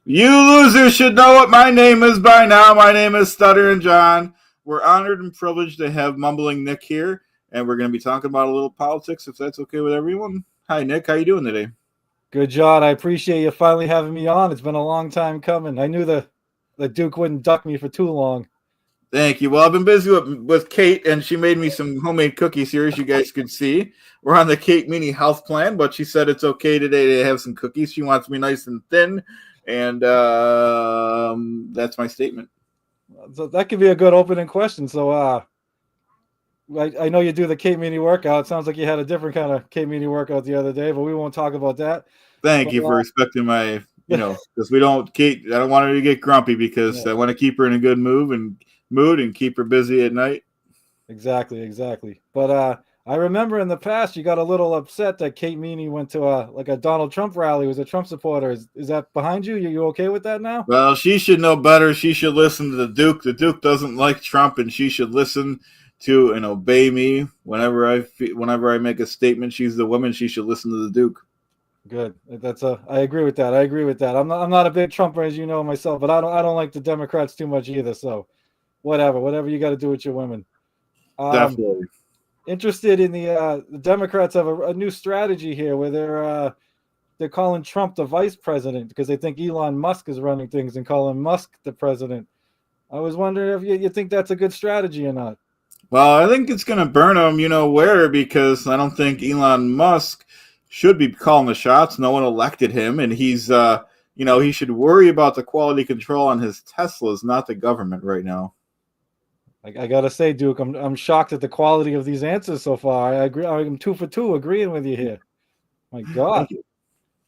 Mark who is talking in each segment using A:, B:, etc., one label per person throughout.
A: You losers should know what my name is by now. My name is Stuttering John. We're honored and privileged to have Mumbling Nick here, and we're going to be talking about a little politics, if that's okay with everyone. Hi, Nick. How you doing today?
B: Good, John. I appreciate you finally having me on. It's been a long time coming. I knew the Duke wouldn't duck me for too long.
A: Thank you. Well, I've been busy with Kate, and she made me some homemade cookies here, as you guys could see. We're on the Kate Mini Health Plan, but she said it's okay today to have some cookies. She wants me nice and thin, and that's my statement.
B: So that could be a good opening question. I know you do the Cape Mini workout. It sounds like you had a different kind of Cape Mini workout the other day, but we won't talk about that.
A: Thank
B: But
A: you for respecting my, because we don't Kate. I don't want her to get grumpy because
B: yeah,
A: I want to keep her in a good mood and keep her busy at night.
B: exactly. But I remember in the past you got a little upset that Kate Meany went to a Donald Trump rally. Was a Trump supporter. Is that behind you? You okay with that now?
A: Well, she should know better. She should listen to the Duke. The Duke doesn't like Trump, and she should listen to and obey me whenever I make a statement. She's the woman. She should listen to the Duke.
B: Good. I agree with that. I agree with that. I'm not a big Trumper, as you know myself, but I don't like the Democrats too much either. So whatever you got to do with your women. Um,
A: Definitely.
B: Interested in the Democrats have a new strategy here where they're calling Trump the vice president because they think Elon Musk is running things and calling Musk the president. I was wondering if you think that's a good strategy or not.
A: Well, I think it's going to burn him, where, because I don't think Elon Musk should be calling the shots. No one elected him, and he should worry about the quality control on his Teslas, not the government right now.
B: I gotta say, Duke, I'm shocked at the quality of these answers so far. I agree. I'm 2 for 2 agreeing with you here. My God.
A: Thank you.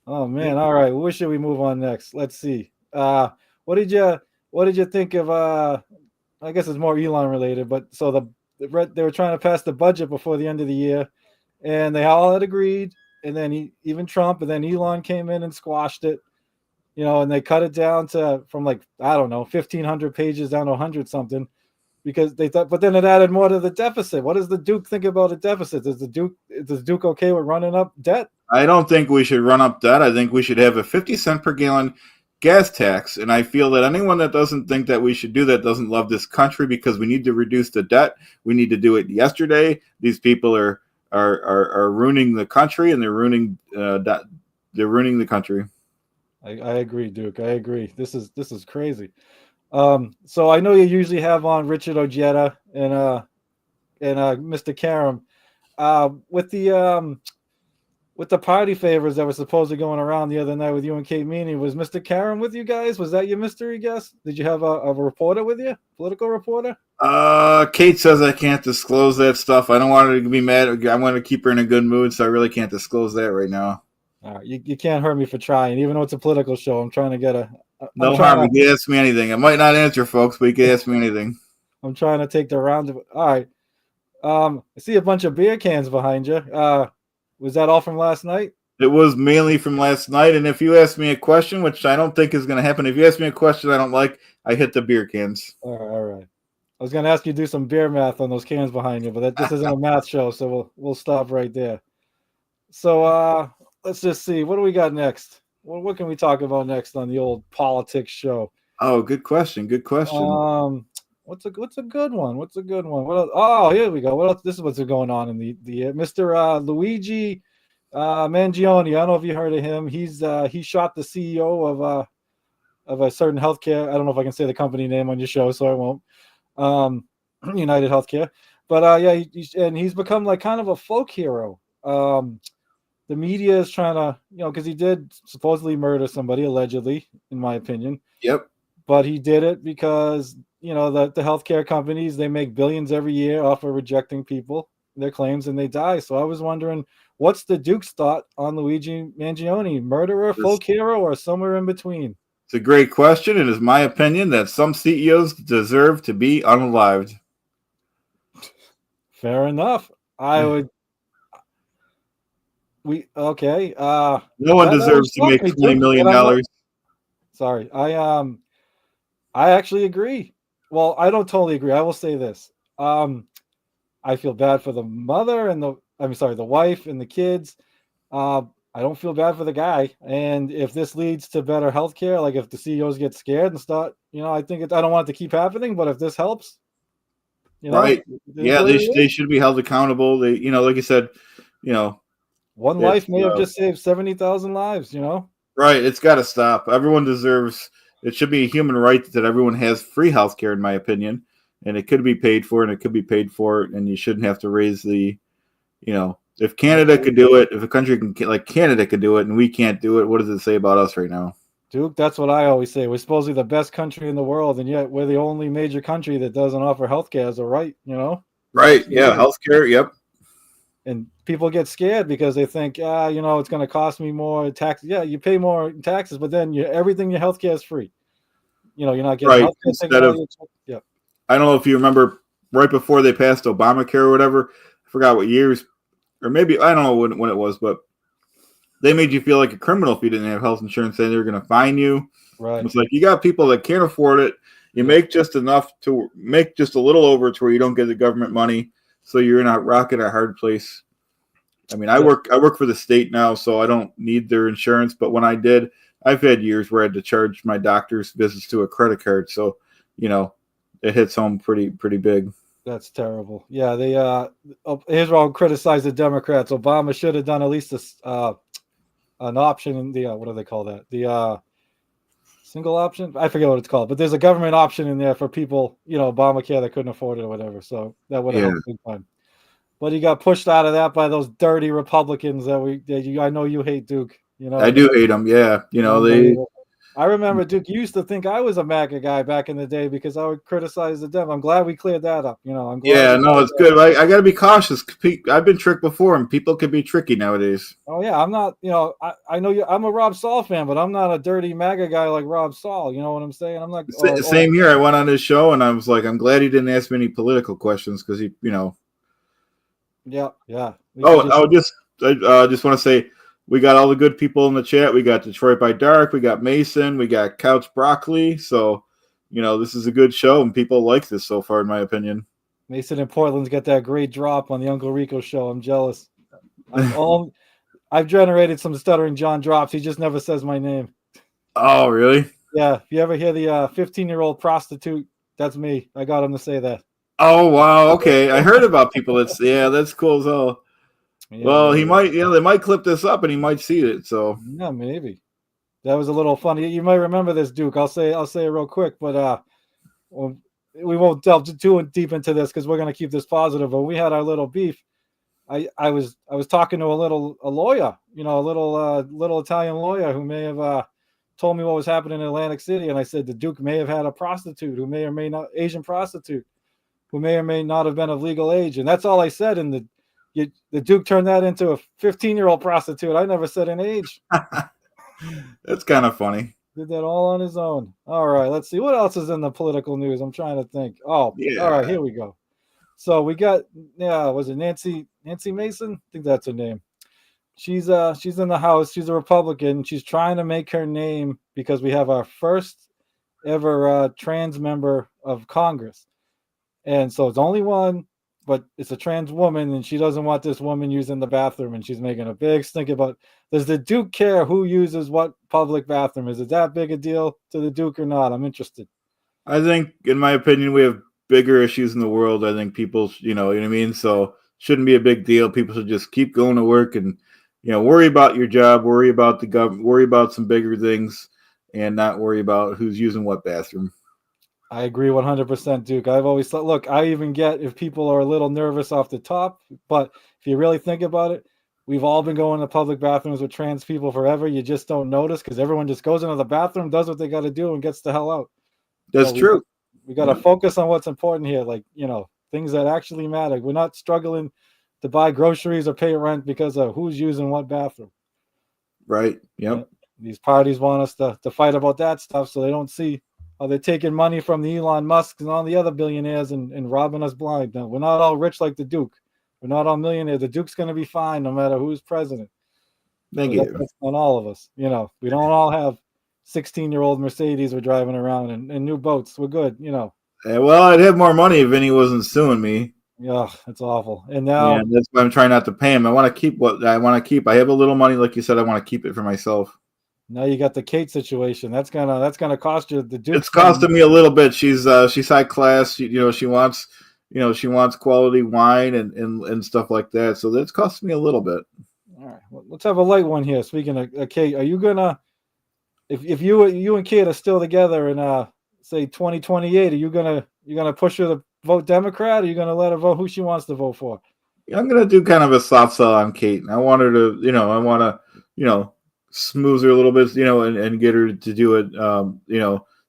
B: Oh man.
A: Thank
B: All
A: you.
B: right. Where should we move on next? Let's see. What did you think of I guess it's more Elon related, but so they were trying to pass the budget before the end of the year, and they all had agreed, and then even Trump, and then Elon came in and squashed it, and they cut it down to from like I don't know 1,500 pages down to 100 something because they thought, but then it added more to the deficit. What does the Duke think about a deficit? Is the Duke okay with running up debt?
A: I don't think we should run up debt. I think we should have a 50 cent per gallon gas tax. And I feel that anyone that doesn't think that we should do that doesn't love this country because we need to reduce the debt. We need to do it yesterday. These people are ruining the country, and they're ruining the country.
B: I agree, Duke. I agree. This is crazy. So I know you usually have on Richard Ojeda and Mr. Karam. With the party favors that were supposedly going around the other night with you and Kate Meany, was Mr. Karam with you guys? Was that your mystery guest? Did you have a reporter with you, political reporter?
A: Kate says I can't disclose that stuff. I don't want her to be mad. I want to keep her in a good mood, so I really can't disclose that right now.
B: All right, you can't hurt me for trying, even though it's a political show. I'm trying to get a. I'm
A: No
B: trying
A: harm.
B: to.
A: You can ask me anything. I might not answer, folks, but you can ask me anything.
B: I'm trying to take the round of. All right. I see a bunch of beer cans behind you. Was that all from last night?
A: It was mainly from last night, and if you ask me a question, which I don't think is going to happen, if you ask me a question I don't like, I hit the beer cans.
B: All right. I was gonna ask you to do some beer math on those cans behind you, but this isn't a math show, so we'll stop right there. So let's just see. What do we got next? What can we talk about next on the old politics show?
A: Oh, good question. Good question.
B: Um, what's a good one? What's a good one? What else? Oh, here we go. What else? This is what's going on in the Mr. Luigi Mangione. I don't know if you heard of him. He shot the CEO of a certain healthcare. I don't know if I can say the company name on your show, so I won't. Um, United Healthcare. But yeah, and he's become like kind of a folk hero. The media is trying to, because he did supposedly murder somebody allegedly, in my opinion.
A: Yep.
B: But he did it because the healthcare companies, they make billions every year off of rejecting people their claims and they die. So I was wondering, what's the Duke's thought on Luigi Mangione, murderer,
A: This,
B: folk hero, or somewhere in between?
A: it's a great question. It is my opinion that some CEOs deserve to be unalived.
B: Fair enough. I would. We okay.
A: No one
B: That
A: deserves to
B: stumped
A: make
B: me,
A: $20
B: Duke.
A: million.
B: And I'm like, sorry. I actually agree. Well, I don't totally agree. I will say this. I feel bad for the mother and the. I'm sorry, the wife and the kids. I don't feel bad for the guy. And if this leads to better healthcare, like if the CEOs get scared and start, I think I don't want it to keep happening, but if this helps,
A: Right.
B: it is
A: Yeah,
B: what it
A: they
B: is.
A: should be held accountable. They, like you said, you know,
B: One
A: it's
B: life may have just saved 70,000 lives.
A: right. It's got to stop. Everyone deserves. It should be a human right that everyone has free health care, in my opinion, and it could be paid for, and it could be paid for, and you shouldn't have to raise the. If Canada could do it, if a country like Canada could do it, and we can't do it, what does it say about us right now?
B: Duke, that's what I always say. We're supposedly the best country in the world, and yet we're the only major country that doesn't offer healthcare as a right. We
A: Right.
B: actually
A: Yeah.
B: do.
A: Healthcare. Yep.
B: And people get scared because they think, it's going to cost me more taxes. Yeah, you pay more in taxes, but then everything your healthcare is free. You're not getting
A: Right.
B: healthcare taken
A: Instead
B: out of
A: of,
B: your yeah.
A: I don't know if you remember, right before they passed Obamacare or whatever. I forgot what years, or maybe I don't know when it was, but they made you feel like a criminal if you didn't have health insurance. Saying they were going to fine you.
B: Right.
A: It's like you got people that can't afford it. You make just enough to make just a little over to where you don't get the government money, so you're in a rock in a hard place. I mean, I work for the state now, so I don't need their insurance. But when I did, I've had years where I had to charge my doctor's visits to a credit card. So, it hits home pretty big.
B: That's terrible. Yeah, they here's where I'll criticize the Democrats. Obama should have done at least an option in the what do they call that? The single option? I forget what it's called, but there's a government option in there for people, Obamacare that couldn't afford it or whatever. So that would have helped big time. But he got pushed out of that by those dirty Republicans I know you hate, Duke.
A: I do hate them. Yeah, they.
B: I remember, Duke, you used to think I was a MAGA guy back in the day because I would criticize the Dem. I'm glad we cleared that up. I'm glad.
A: Yeah, no, it's good. I got to be cautious. I've been tricked before, and people can be tricky nowadays.
B: Oh yeah, I'm not. I know you. I'm a Rob Saul fan, but I'm not a dirty MAGA guy like Rob Saul. You know what I'm saying? I'm not.
A: Same here. I went on his show, and I was like, I'm glad he didn't ask me any political questions because he.
B: Yeah.
A: I just want to say we got all the good people in the chat. We got Detroit by Dark. We got Mason. We got Couch Broccoli. So, this is a good show, and people like this so far, in my opinion.
B: Mason in Portland's got that great drop on the Uncle Rico show. I'm jealous. I've generated some Stuttering John drops. He just never says my name.
A: Oh, really?
B: Yeah. If you ever hear the 15-year-old prostitute, that's me. I got him to say that.
A: Oh, wow. Okay. I heard about people that's cool as hell. Yeah, well, he might, they might clip this up and he might see it. So
B: yeah, maybe. That was a little funny. You might remember this, Duke. I'll say it real quick, but we won't delve too deep into this because we're going to keep this positive. But we had our little beef. I was talking to a lawyer, a little Italian lawyer who may have told me what was happening in Atlantic City, and I said the Duke may have had a prostitute who may or may not Asian prostitute who may or may not have been of legal age, and that's all I said. And the Duke turned that into a 15-year-old prostitute. I never said an age.
A: That's kind of funny.
B: Did that all on his own. All right, let's see what else is in the political news. I'm trying to think. Oh, yeah. All right, here we go. So we got, was it Nancy Mason? I think that's her name. She's in the House. She's a Republican. She's trying to make her name because we have our first ever trans member of Congress. And so it's only one, but it's a trans woman, and she doesn't want this woman using the bathroom, and she's making a big stink about, does the Duke care who uses what public bathroom? Is it that big a deal to the Duke or not? I'm interested.
A: I think, in my opinion, we have bigger issues in the world. I think people, you know what I mean? So shouldn't be a big deal. People should just keep going to work and, worry about your job, worry about the government, worry about some bigger things, and not worry about who's using what bathroom.
B: I agree 100%, Duke. I've always thought, look, I even get if people are a little nervous off the top, but if you really think about it, we've all been going to public bathrooms with trans people forever. You just don't notice because everyone just goes into the bathroom, does what they got to do, and gets the hell out.
A: That's true.
B: We got to focus on what's important here, like, things that actually matter. We're not struggling to buy groceries or pay rent because of who's using what bathroom.
A: Right. Yep.
B: These parties want us to fight about that stuff so they don't see how they're taking money from the Elon Musks and all the other billionaires and robbing us blind. No, we're not all rich like the Duke. We're not all millionaires. The Duke's going to be fine no matter who's president.
A: Thank you.
B: That's on all of us. We don't all have 16-year-old Mercedes we're driving around and new boats. We're good.
A: Well, I'd have more money if Vinny wasn't suing me.
B: Yeah, it's awful. And now,
A: And that's why I'm trying not to pay him. I want to keep what I want to keep. I have a little money, like you said. I want to keep it for myself.
B: now you got the Kate situation. That's gonna cost you. The
A: It's
B: Duke's gonna.
A: costing me a little bit. She's high class. She wants she wants quality wine and stuff like that. So that's costing me a little bit.
B: All right, well, let's have a light one here. Speaking of Kate, are you gonna if you and Kate are still together in say 2028, are you gonna push her to vote Democrat? Or are you gonna let her vote who she wants to vote for?
A: I'm gonna do kind of a soft sell on Kate. I want her to, I want to, smooth her a little bit, and get her to do it,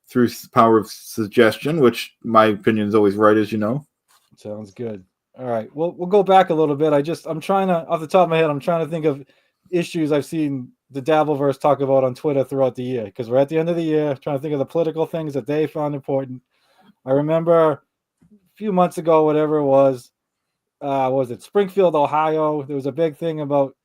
A: through power of suggestion, which my opinion is always right, as you know.
B: Sounds good. All right. Well, we'll go back a little bit. I'm trying to, off the top of my head, I'm trying to think of issues I've seen the Dabbleverse talk about on Twitter throughout the year because we're at the end of the year, trying to think of the political things that they found important. I remember a few months ago, whatever it was it Springfield, Ohio? There was a big thing about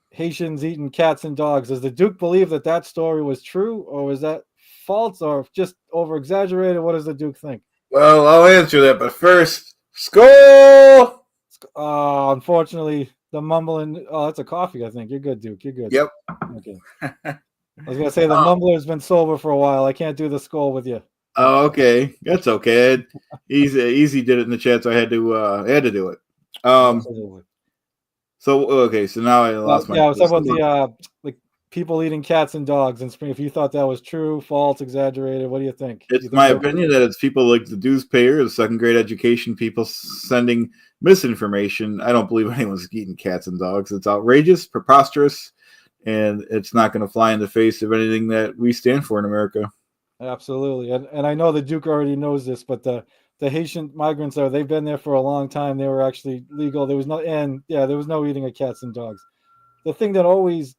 B: Haitians eating cats and dogs. Does the Duke believe that that story was true, or was that false, or just over exaggerated? What does the Duke think?
A: Well, I'll answer that, but first, skull.
B: Unfortunately, the mumbling. Oh, that's a coffee. I think you're good, Duke. You're good.
A: Yep.
B: Okay. I was gonna say the mumbler's been sober for a while. I can't do the skull with you.
A: Oh, okay, that's okay. Easy did it in the chat, so I had to do it.
B: Absolutely.
A: So okay, so now I lost my.
B: Yeah, I was talking about the like people eating cats and dogs in spring. If you thought that was true, false, exaggerated, what do you think?
A: It's
B: You think
A: my
B: that
A: opinion that it's people like the dues payer, the second grade education people sending misinformation. I don't believe anyone's eating cats and dogs. It's outrageous, preposterous, and it's not going to fly in the face of anything that we stand for in America.
B: Absolutely, and I know the Duke already knows this, but the Haitian migrants they've been there for a long time. They were actually legal. There was no eating of cats and dogs. The thing that always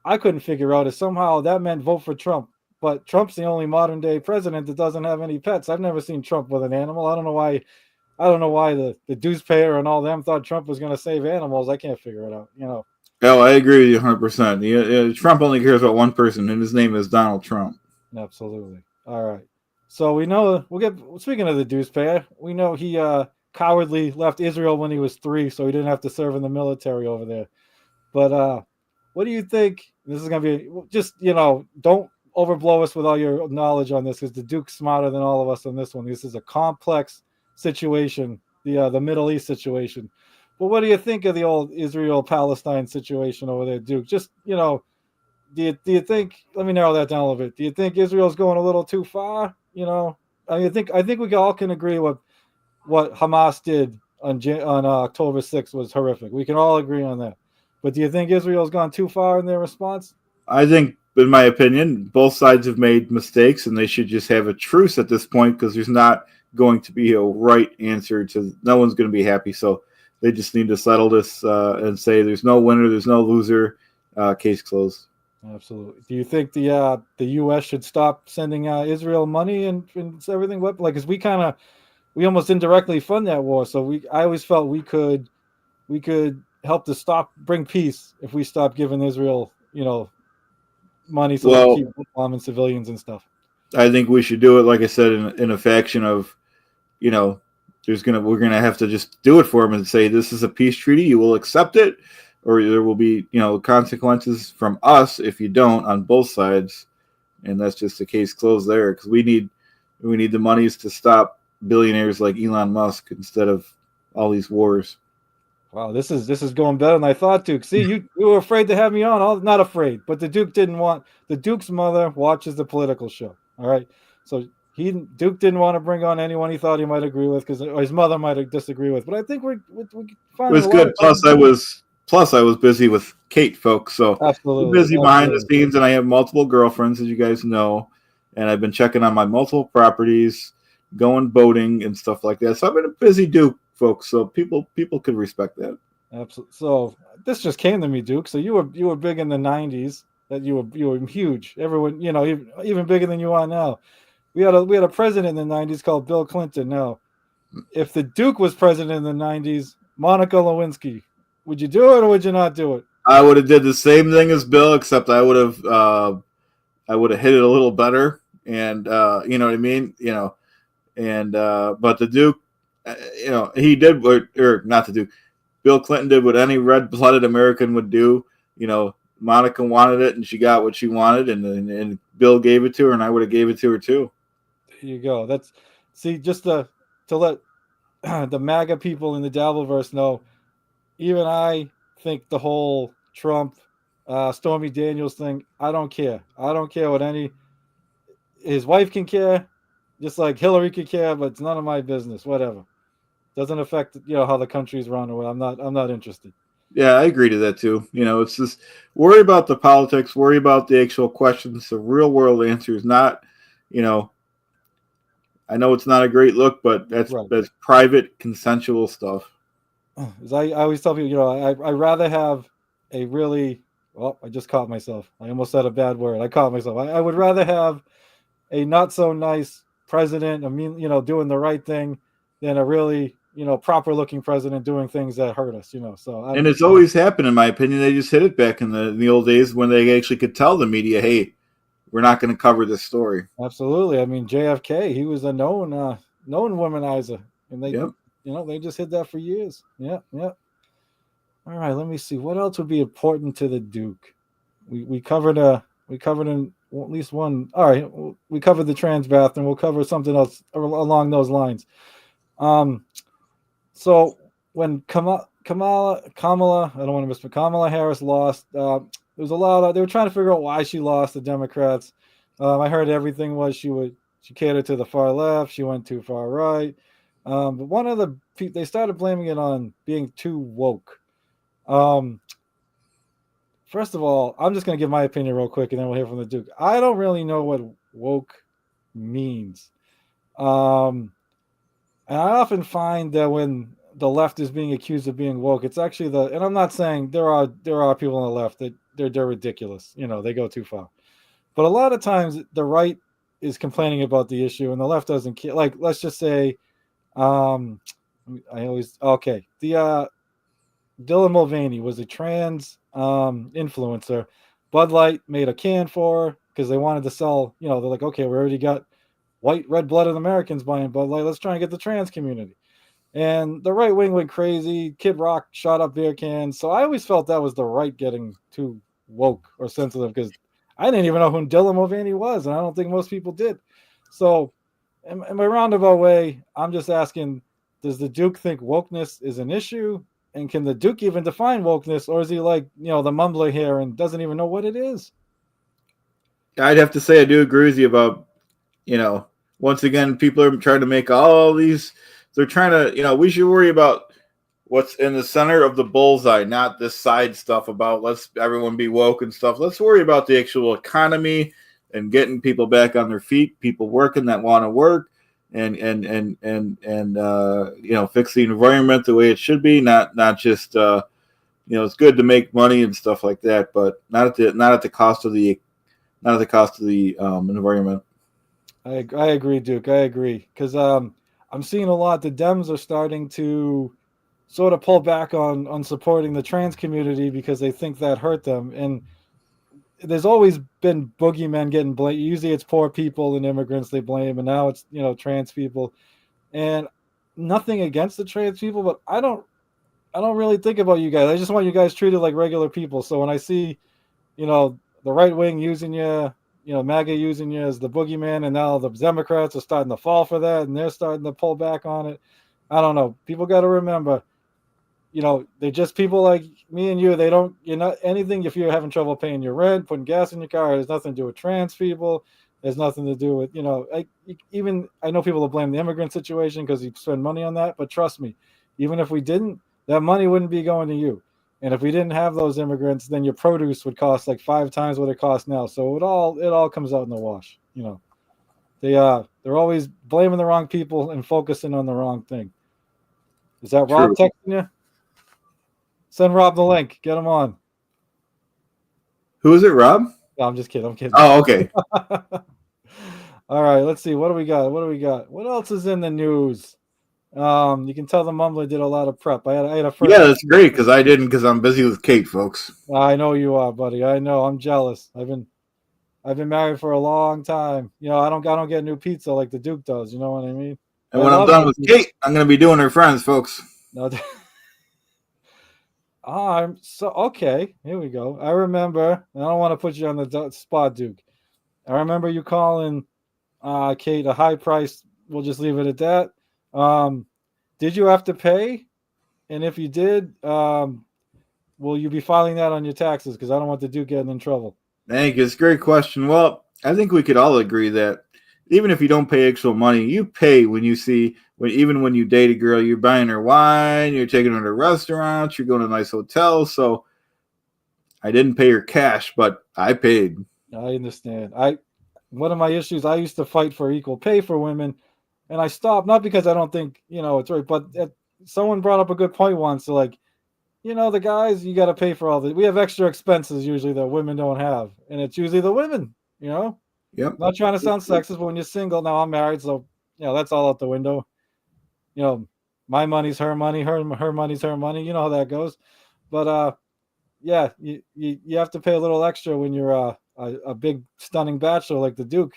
B: I couldn't figure out is somehow that meant vote for Trump. But Trump's the only modern day president that doesn't have any pets. I've never seen Trump with an animal. I don't know why. I don't know why the dues payer and all them thought Trump was going to save animals. I can't figure it out.
A: Oh, I agree with you 100%. Trump only cares about one person, and his name is Donald Trump.
B: Absolutely. All right. So we know speaking of the dues payer, we know he cowardly left Israel when he was 3, so he didn't have to serve in the military over there. But what do you think? This is going to be just, don't overblow us with all your knowledge on this because the Duke's smarter than all of us on this one. This is a complex situation, the Middle East situation. But what do you think of the old Israel-Palestine situation over there, Duke? Just, do you think, let me narrow that down a little bit. Do you think Israel's going a little too far? I think we all can agree with what Hamas did on October 6th was horrific. We can all agree on that. But do you think Israel's gone too far in their response?
A: I think, in my opinion, both sides have made mistakes, and they should just have a truce at this point because there's not going to be a right answer to. No one's going to be happy, so they just need to settle this and say there's no winner, there's no loser. Case closed.
B: Absolutely. Do you think the U.S. should stop sending Israel money and everything? Like, because we almost indirectly fund that war. So I always felt we could help to bring peace if we stop giving Israel, money so they keep bombing civilians and stuff.
A: I think we should do it, like I said, in a faction of, we're gonna have to just do it for them and say this is a peace treaty. You will accept it, or there will be consequences from us if you don't on both sides, and that's just the case closed there because we need the monies to stop billionaires like Elon Musk instead of all these wars.
B: Wow, this is going better than I thought, Duke. See, you were afraid to have me on. Not afraid, but the Duke didn't want. The Duke's mother watches the political show. All right, so Duke didn't want to bring on anyone he thought he might agree with because his mother might disagree with. But I think we
A: it was good. Plus, I was busy with Kate, folks. So
B: absolutely
A: busy behind the scenes, and I have multiple girlfriends, as you guys know, and I've been checking on my multiple properties, going boating and stuff like that. So I've been a busy Duke, folks. So people could respect that.
B: Absolutely. So this just came to me, Duke. So you were big in the '90s. That you were huge. Everyone, even bigger than you are now. We had a president in the '90s called Bill Clinton. Now, if the Duke was president in the '90s, Monica Lewinsky, would you do it or would you not do it?
A: I would have did the same thing as Bill, except I would have hit it a little better, and you know what I mean, but the Duke, he did or not to do. Bill Clinton did what any red-blooded American would do. Monica wanted it, and she got what she wanted, and Bill gave it to her, and I would have gave it to her too.
B: There you go. That's just to let the MAGA people in the Dabbleverse know. Even I think the whole Trump, Stormy Daniels thing. I don't care. I don't care what his wife can care, just like Hillary could care, but it's none of my business. Whatever. Doesn't affect how the country's run. Or I'm not interested.
A: Yeah, I agree to that too. It's just worry about the politics, worry about the actual questions, the real world answers, not, I know it's not a great look, but that's
B: Right.
A: that's private, consensual stuff.
B: As I always tell people, I rather have a really I just caught myself. I almost said a bad word. I caught myself. I would rather have a not so nice president, doing the right thing, than a really, proper looking president doing things that hurt us, So
A: And it's always happened, in my opinion. They just hit it back in the old days when they actually could tell the media, "Hey, we're not going to cover this story."
B: Absolutely. I mean, JFK, he was a known womanizer, and they,
A: Yep.
B: They just hid that for years. Yeah, yeah. All right, let me see. What else would be important to the Duke? We covered in at least one. All right, we covered the trans bathroom. We'll cover something else along those lines. So when Kamala, I don't want to miss, but Kamala Harris lost. There was a lot of, they were trying to figure out why she lost the Democrats. I heard everything was she catered to the far left. She went too far right. But one of they started blaming it on being too woke. First of all, I'm just going to give my opinion real quick, and then we'll hear from the Duke. I don't really know what woke means. And I often find that when the left is being accused of being woke, it's actually and I'm not saying there are people on the left that they're ridiculous. They go too far. But a lot of times the right is complaining about the issue and the left doesn't care. Like, let's just say, the Dylan Mulvaney was a trans influencer. Bud Light made a can for her because they wanted to sell, they're like, okay, we already got white, red-blooded Americans buying Bud Light. Let's try and get the trans community. And the right wing went crazy. Kid Rock shot up beer cans. So I always felt that was the right getting too woke or sensitive because I didn't even know who Dylan Mulvaney was, and I don't think most people did. So in my roundabout way, I'm just asking, does the Duke think wokeness is an issue? And can the Duke even define wokeness, or is he like, the mumbler here and doesn't even know what it is?
A: I'd have to say I do agree with you about, once again, people are trying to make all these, they're trying to, we should worry about what's in the center of the bullseye, not this side stuff about let's everyone be woke and stuff. Let's worry about the actual economy and getting people back on their feet, people working that want to work, and fix the environment the way it should be, not just it's good to make money and stuff like that, but not at the cost of the environment.
B: I agree, Duke. I agree because I'm seeing a lot. The Dems are starting to sort of pull back on supporting the trans community because they think that hurt them. And there's always been boogeymen getting blamed. Usually it's poor people and immigrants they blame, and now it's trans people. And nothing against the trans people, but I don't really think about you guys. I just want you guys treated like regular people. So when I see, the right wing using you, MAGA using you as the boogeyman, and now the Democrats are starting to fall for that, and they're starting to pull back on it. I don't know. People got to remember, they're just people like me and you. You're not anything if you're having trouble paying your rent, putting gas in your car. It has nothing to do with trans people. There's nothing to do with, I know people will blame the immigrant situation because you spend money on that. But trust me, even if we didn't, that money wouldn't be going to you. And if we didn't have those immigrants, then your produce would cost like 5 times what it costs now. So it all comes out in the wash. They're always blaming the wrong people and focusing on the wrong thing. Is that Rob texting you? Send Rob the link. Get him on.
A: Who is it, Rob?
B: No, I'm just kidding. I'm kidding.
A: Oh, okay.
B: All right. Let's see. What do we got? What else is in the news? You can tell the Mumbler did a lot of prep. I had a first.
A: Yeah, that's great because I didn't because I'm busy with Kate, folks.
B: I know you are, buddy. I know. I'm jealous. I've been married for a long time. I don't get new pizza like the Duke does. You know what I mean?
A: And
B: I
A: when I'm
B: love
A: done
B: the
A: with
B: Duke.
A: Kate, I'm going to be doing her friends, folks.
B: No, I'm so okay. Here we go. I remember. I don't want to put you on the spot, Duke. I remember you calling Kate a high price. We'll just leave it at that. Um, did you have to pay? And if you did, will you be filing that on your taxes? Because I don't want the Duke getting in trouble.
A: Thank you. It's a great question. Well, I think we could all agree that even if you don't pay actual money, you pay when you see even when you date a girl, you're buying her wine, you're taking her to restaurants, you're going to nice hotels. So I didn't pay her cash, but I paid.
B: I understand. One of my issues. I used to fight for equal pay for women, and I stopped not because I don't think it's right, but someone brought up a good point once. So like, the guys, you got to pay for all the. We have extra expenses usually that women don't have, and it's usually the women.
A: Yep.
B: Not trying to sound sexist, but when you're single, now I'm married, so that's all out the window. My money's her money, her money's her money. You know how that goes. But yeah, you have to pay a little extra when you're a big stunning bachelor like the Duke.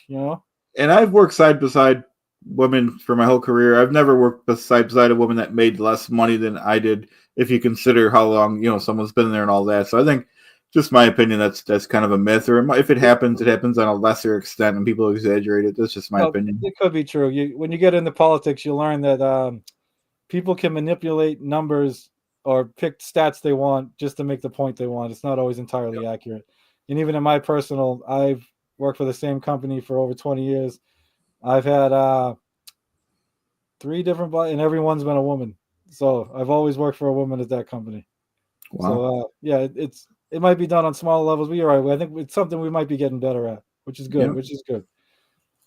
A: And I've worked side by side women for my whole career. I've never worked side by side a woman that made less money than I did. If you consider how long someone's been there and all that, so I think, just my opinion, that's kind of a myth. Or if it happens on a lesser extent, and people exaggerate it. That's just my opinion.
B: It could be true. When you get into politics, you learn that people can manipulate numbers or pick stats they want just to make the point they want. It's not always entirely accurate. And even in my personal, I've worked for the same company for over 20 years. I've had 3 different, and everyone's been a woman. So I've always worked for a woman at that company.
A: Wow.
B: So yeah, it might be done on smaller levels, but you're right. I think it's something we might be getting better at, which is good.
A: Yep.
B: Which is good.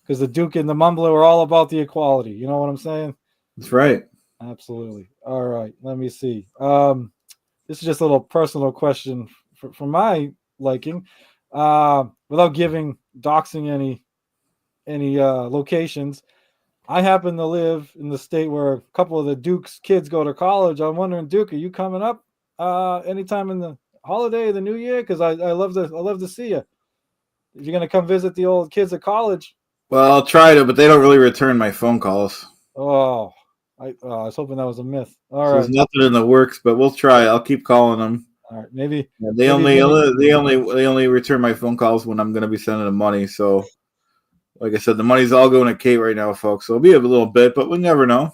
B: Because the Duke and the Mumbler are all about the equality. You know what I'm saying?
A: That's right.
B: Absolutely. All right. Let me see. This is just a little personal question for my liking. Without doxing any locations, I happen to live in the state where a couple of the Duke's kids go to college. I'm wondering, Duke, are you coming up anytime in the holiday, the New Year? Because I love to see you. If you're gonna come visit the old kids at college.
A: Well, I'll try to, but they don't really return my phone calls.
B: Oh, I was hoping that was a myth. All right.
A: There's nothing in the works, but we'll try. I'll keep calling them.
B: All right, maybe
A: they only return my phone calls when I'm going to be sending them money. So, like I said, the money's all going to Kate right now, folks. So it'll be a little bit, but we never know.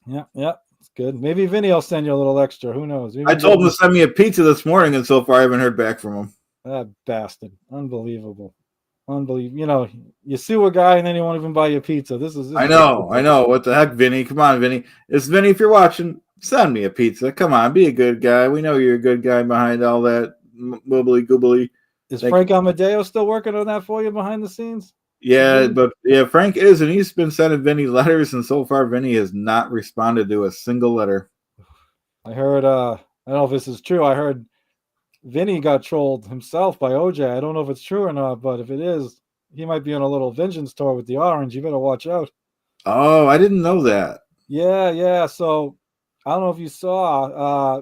B: Yeah, it's good. Maybe Vinny will send you a little extra. Who knows?
A: I told him to send me a pizza this morning, and so far I haven't heard back from him.
B: That bastard! Unbelievable. You sue a guy and then he won't even buy you pizza. This is
A: I know. What the heck, Vinny? Come on, Vinny. It's Vinny. If you're watching, send me a pizza. Come on, be a good guy. We know you're a good guy behind all that wibbly goobly.
B: Is Frank Amadeo still working on that for you behind the scenes?
A: Yeah, but Frank is, and he's been sending Vinny letters, and so far Vinny has not responded to a single letter.
B: I heard. I don't know if this is true. I heard Vinny got trolled himself by OJ. I don't know if it's true or not, but if it is, he might be on a little vengeance tour with the Orange. You better watch out.
A: Oh, I didn't know that.
B: Yeah. So I don't know if you saw.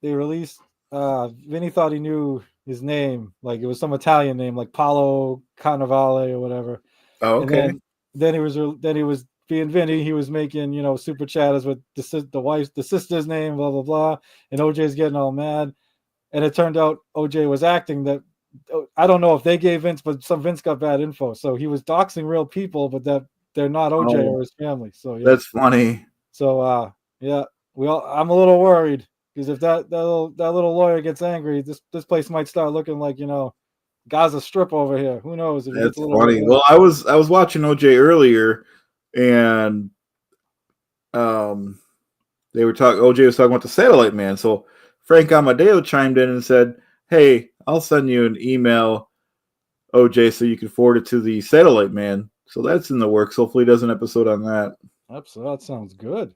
B: They released. Vinny thought he knew his name, like it was some Italian name, like Paolo Carnevale or whatever.
A: Oh, okay.
B: And then he was being Vinny. He was making super chatters with the sister's name, blah blah blah, and OJ's getting all mad. And it turned out OJ was acting that. I don't know if they gave Vince, but Vince got bad info. So he was doxing real people, but that they're not OJ or his family. So yeah.
A: That's funny.
B: So yeah, I'm a little worried because if that little lawyer gets angry, this place might start looking like Gaza Strip over here. Who knows?
A: That's funny. Well, I was watching OJ earlier, and they were talking. OJ was talking about the Satellite Man. So Frank Amadeo chimed in and said, "Hey, I'll send you an email, OJ, so you can forward it to the Satellite Man." So that's in the works. Hopefully, he does an episode on that.
B: That sounds good.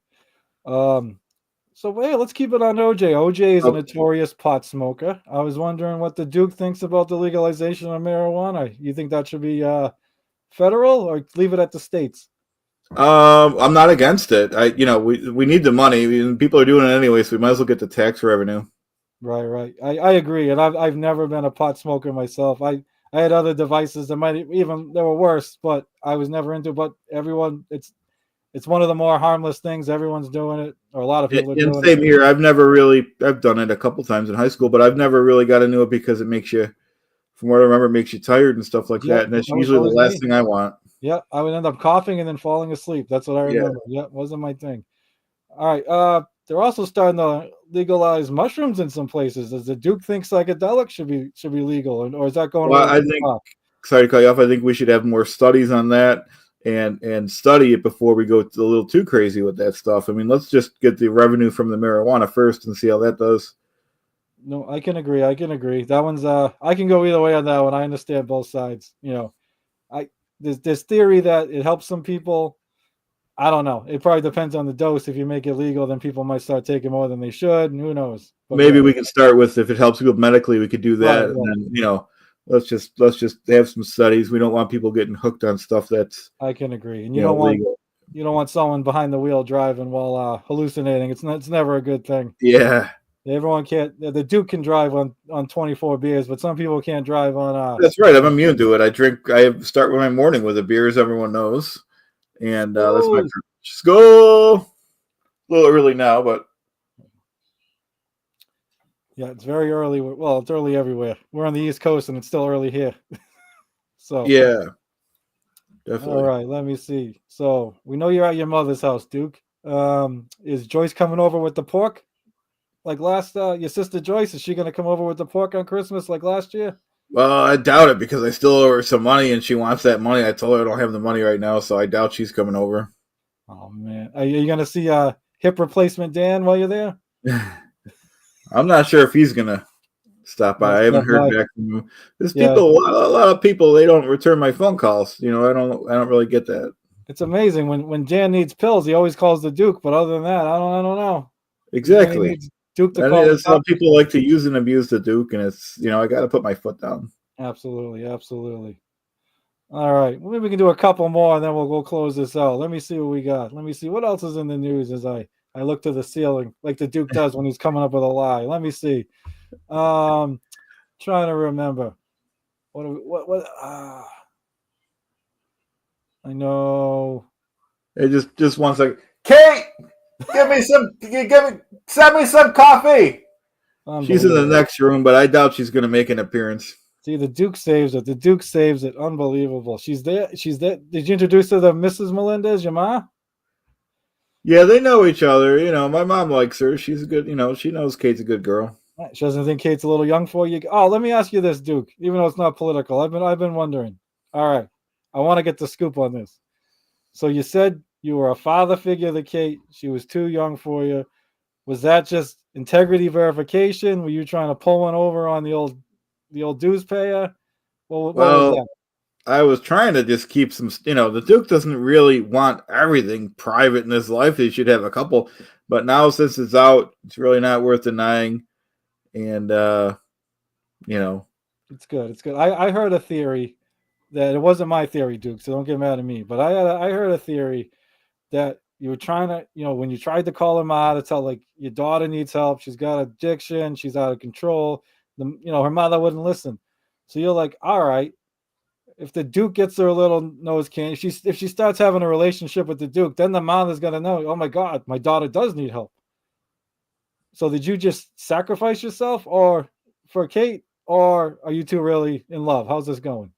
B: So hey, let's keep it on OJ. OJ is a notorious pot smoker. I was wondering what the Duke thinks about the legalization of marijuana. You think that should be federal or leave it at the states?
A: I'm not against it. We need the money. People are doing it anyway, so we might as well get the tax revenue.
B: Right. I agree, and I've never been a pot smoker myself. I had other devices that they were worse, but I was never into. But everyone, It's one of the more harmless things. Everyone's doing it, or a lot of people are
A: And
B: doing it.
A: same here. I've done it a couple times in high school, but I've never really got into it because it makes you, from what I remember, it makes you tired and stuff like
B: Yep,
A: that. And that's
B: that was
A: usually the
B: always
A: last
B: me.
A: thing I want.
B: Yep, I would end up coughing and then falling asleep. That's what I
A: Yeah.
B: remember. Yep, wasn't my thing. All right. They're also starting to legalize mushrooms in some places. As the Duke thinks psychedelics should be legal, or is that going a
A: Well,
B: little
A: I
B: too
A: think,
B: far?
A: sorry to cut you off. I think we should have more studies on that and study it before we go a little too crazy with that stuff. I mean, let's just get the revenue from the marijuana first and see how that does.
B: No, I can agree. I can agree. That one's I can go either way on that one. I understand both sides. I there's theory that it helps some people. I don't know. It probably depends on the dose. If you make it legal, then people might start taking more than they should, and who knows. But
A: Maybe
B: yeah,
A: we can start with, if it helps people medically, we could do
B: right,
A: that, and
B: right.
A: then let's just have some studies. We don't want people getting hooked on stuff that's
B: I can agree. And
A: legal.
B: you don't want someone behind the wheel driving while hallucinating. It's never a good thing.
A: Yeah,
B: Everyone can't. The Duke can drive on 24 beers, but some people can't drive on
A: that's right. I'm immune to it. I start with my morning with a beer, as everyone knows, and that's my
B: Schools.
A: just go a little early now, but
B: Yeah, it's very early. Well, it's early everywhere. We're on the East Coast, and it's still early here. So,
A: yeah,
B: all
A: definitely.
B: right, let me see. So we know you're at your mother's house, Duke. Is Joyce coming over with the pork like last? Your sister Joyce, is she going to come over with the pork on Christmas like last year?
A: Well, I doubt it because I still owe her some money, and she wants that money. I told her I don't have the money right now, so I doubt she's coming over.
B: Oh man, are you going to see hip replacement Dan while you're there?
A: I'm not sure if he's gonna stop
B: Gonna
A: by. I haven't
B: stop
A: heard
B: by?
A: back from him. There's
B: Yeah,
A: people, a lot of people. They don't return my phone calls. I don't really get that.
B: it's amazing when Dan needs pills, he always calls the Duke. But other than that, I don't know. When he
A: Exactly.
B: needs Duke to
A: And
B: call the
A: some
B: cops.
A: people like to use and abuse the Duke, and it's I got to put my foot down.
B: Absolutely, absolutely. All right, well, maybe we can do a couple more, and then we'll close this out. Let me see what we got. Let me see what else is in the news as I look to the ceiling like the Duke does when he's coming up with a lie. Let me see. Um, trying to remember what. I know.
A: Hey, just 1 second. Kate, send me some coffee. She's in the
B: Unbelievable.
A: next room, but I doubt she's going to make an appearance.
B: See, the Duke saves it. The Duke saves it. Unbelievable. She's there. She's there. Did you introduce her to Mrs. Melendez, your ma?
A: Yeah, they know each other. My mom likes her. She's a good. She knows Kate's a good girl.
B: She doesn't think Kate's a little young for you. Oh, let me ask you this, Duke. Even though it's not political, I've been wondering. All right, I want to get the scoop on this. So you said you were a father figure to Kate. She was too young for you. Was that just integrity verification? Were you trying to pull one over on the old dues payer? What was
A: Well,
B: that?
A: I was trying to just keep some. The Duke doesn't really want everything private in his life. He should have a couple, but now since it's out, it's really not worth denying. And you know,
B: It's good. It's good. I heard a theory that it wasn't my theory, Duke. So don't get mad at me. But I heard a theory that you were trying to, when you tried to call him out to tell like your daughter needs help, she's got addiction, she's out of control. Her mother wouldn't listen. So you're like, all right, if the Duke gets her a little nose candy, if she starts having a relationship with the Duke, then the mother's gonna know, oh my God, my daughter does need help. So did you just sacrifice yourself or for Kate, or are you two really in love? How's this going?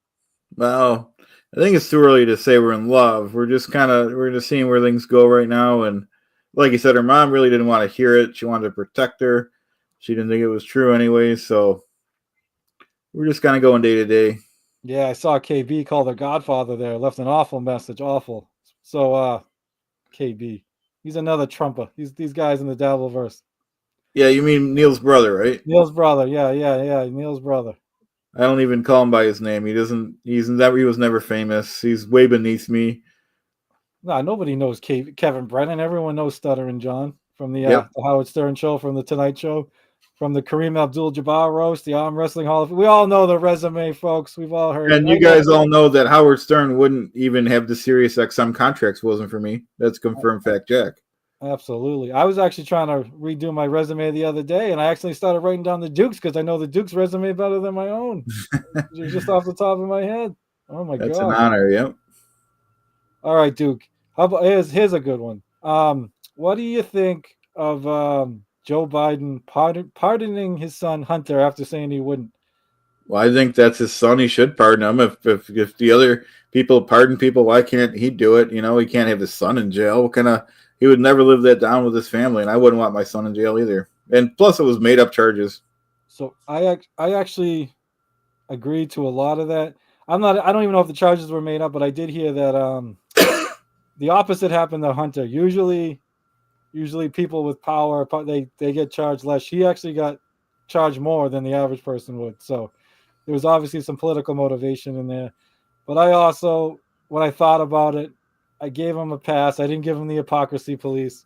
A: well, I think it's too early to say we're in love. We're just seeing where things go right now. And like you said, her mom really didn't want to hear it. She wanted to protect her. She didn't think it was true anyway. So we're just kind of going day to day.
B: Yeah, I saw KB call their Godfather there, left an awful message, awful. So KB, he's another Trumper. These guys in the Dabbleverse.
A: Yeah, you mean Neil's brother, right?
B: Neil's brother, yeah, Neil's brother.
A: I don't even call him by his name. He doesn't. He was never famous. He's way beneath me.
B: Nah, nobody knows Kevin Brennan. Everyone knows Stuttering John from
A: Yep.
B: the Howard Stern show, from the Tonight Show, from the Kareem Abdul-Jabbar roast, the Arm Wrestling Hall of Fame. We all know the resume, folks. We've all heard it.
A: And
B: I
A: you
B: know.
A: guys all know that Howard Stern wouldn't even have the Sirius XM contracts wasn't for me. That's confirmed fact, Jack.
B: Absolutely. I was actually trying to redo my resume the other day, and I actually started writing down the Dukes because I know the Dukes resume better than my own. It was just off the top of my head. Oh my
A: That's an
B: God.
A: honor. Yep.
B: All right, Duke. Here's a good one. What do you think of Joe Biden pardoning his son Hunter after saying he wouldn't?
A: Well, I think that's his son. He should pardon him. If the other people pardon people, why can't he do it? He can't have his son in jail. What kind of? He would never live that down with his family, and I wouldn't want my son in jail either. And plus, it was made up charges.
B: So I actually agree to a lot of that. I don't even know if the charges were made up, but I did hear that the opposite happened to Hunter. Usually people with power, they get charged less. He actually got charged more than the average person would. So there was obviously some political motivation in there. But I also, when I thought about it, I gave him a pass. I didn't give him the hypocrisy police,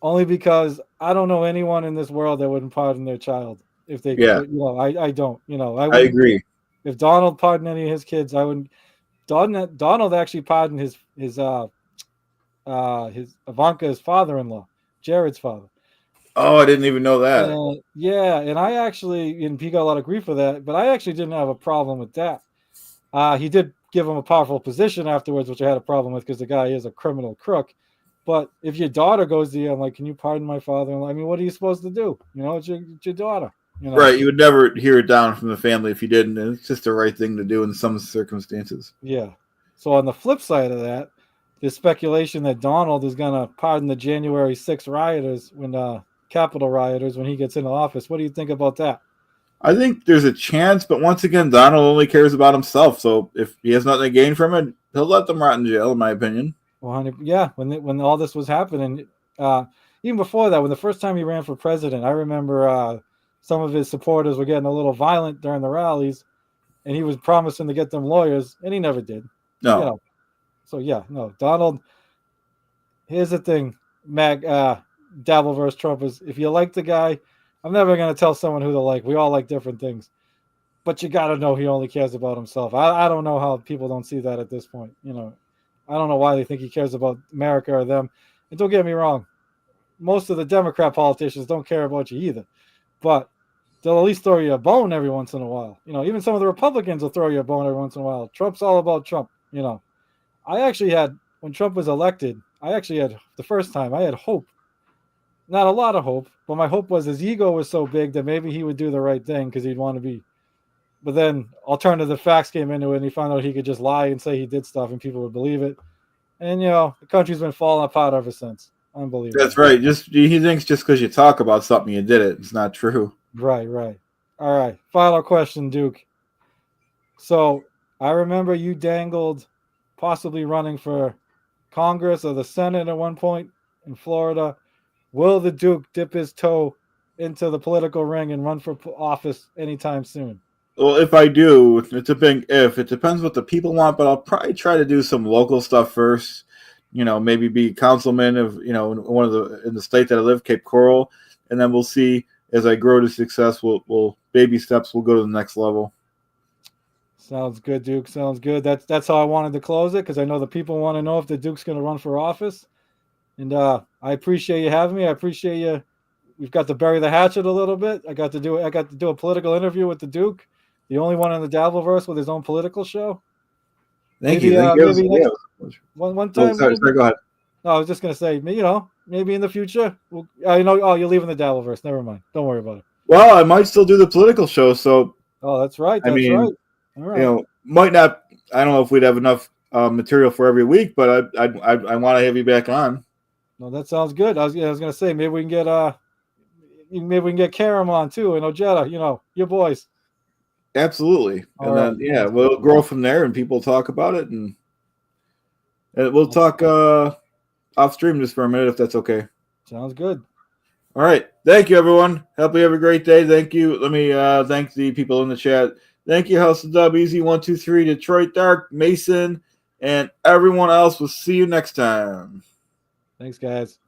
B: only because I don't know anyone in this world that wouldn't pardon their child if they
A: Yeah,
B: could. I don't. I
A: I
B: wouldn't.
A: agree.
B: If Donald pardoned any of his kids, I wouldn't. Donald actually pardoned his Ivanka's father-in-law, Jared's father.
A: Oh, I didn't even know that.
B: Yeah, and I actually, and he got a lot of grief for that, but I actually didn't have a problem with that. He did give him a powerful position afterwards, which I had a problem with because the guy is a criminal crook. But if your daughter goes to you, I'm like, can you pardon my father-in-law? I mean, what are you supposed to do? It's your daughter.
A: Right, you would never hear it down from the family if you didn't. And it's just the right thing to do in some circumstances.
B: Yeah. So on the flip side of that, there's speculation that Donald is going to pardon the January 6th rioters Capitol rioters when he gets into office. What do you think about that?
A: I think there's a chance, but once again, Donald only cares about himself. So if he has nothing to gain from it, he'll let them rot in jail, in my opinion.
B: Well, yeah, when all this was happening, even before that, when the first time he ran for president, I remember some of his supporters were getting a little violent during the rallies, and he was promising to get them lawyers, and he never did.
A: No.
B: So yeah, no, Donald. Here's the thing, Dabble versus Trump is if you like the guy, I'm never gonna tell someone who to like. We all like different things, but you got to know he only cares about himself. I don't know how people don't see that at this point. I don't know why they think he cares about America or them. And don't get me wrong, most of the Democrat politicians don't care about you either, but they'll at least throw you a bone every once in a while. Even some of the Republicans will throw you a bone every once in a while. Trump's all about Trump. I actually had, when Trump was elected, the first time I had hope. Not a lot of hope, but my hope was his ego was so big that maybe he would do the right thing because he'd want to be. But then alternative facts came into it, and he found out he could just lie and say he did stuff, and people would believe it. And the country's been falling apart ever since. Unbelievable.
A: That's right. He thinks just because you talk about something, you did it. It's not true.
B: Right. All right. Final question, Duke. So I remember you dangled possibly running for Congress or the Senate at one point in Florida. Will the Duke dip his toe into the political ring and run for office anytime soon?
A: Well, if I do, it's a big if. It depends what the people want, but I'll probably try to do some local stuff first. Maybe be councilman of in the state that I live, Cape Coral, and then we'll see as I grow to success. We'll baby steps. We'll go to the next level.
B: Sounds good, Duke. Sounds good. That's how I wanted to close it because I know the people want to know if the Duke's going to run for office, and I appreciate you having me. I appreciate you. We've got to bury the hatchet a little bit. I got to do a political interview with the Duke, the only one in the Dabbleverse with his own political show.
A: Thank you. Maybe
B: one time.
A: Sorry, go ahead.
B: No, I was just gonna say, maybe in the future. You're leaving the Dabbleverse. Never mind. Don't worry about it.
A: Well, I might still do the political show. So.
B: Oh, that's right. That's right. All right.
A: Might not. I don't know if we'd have enough material for every week, but I want to have you back on.
B: No, that sounds good. I was gonna say maybe we can get Karam on too and Ojeda. Your boys.
A: Absolutely.
B: All
A: and then we'll grow from there and people talk about it and we'll talk off stream just for a minute if that's okay.
B: Sounds good.
A: All right. Thank you, everyone. Hope you have a great day. Thank you. Let me thank the people in the chat. Thank you, House of Dub, Easy123, Detroit Dark, Mason, and everyone else. We'll see you next time.
B: Thanks, guys.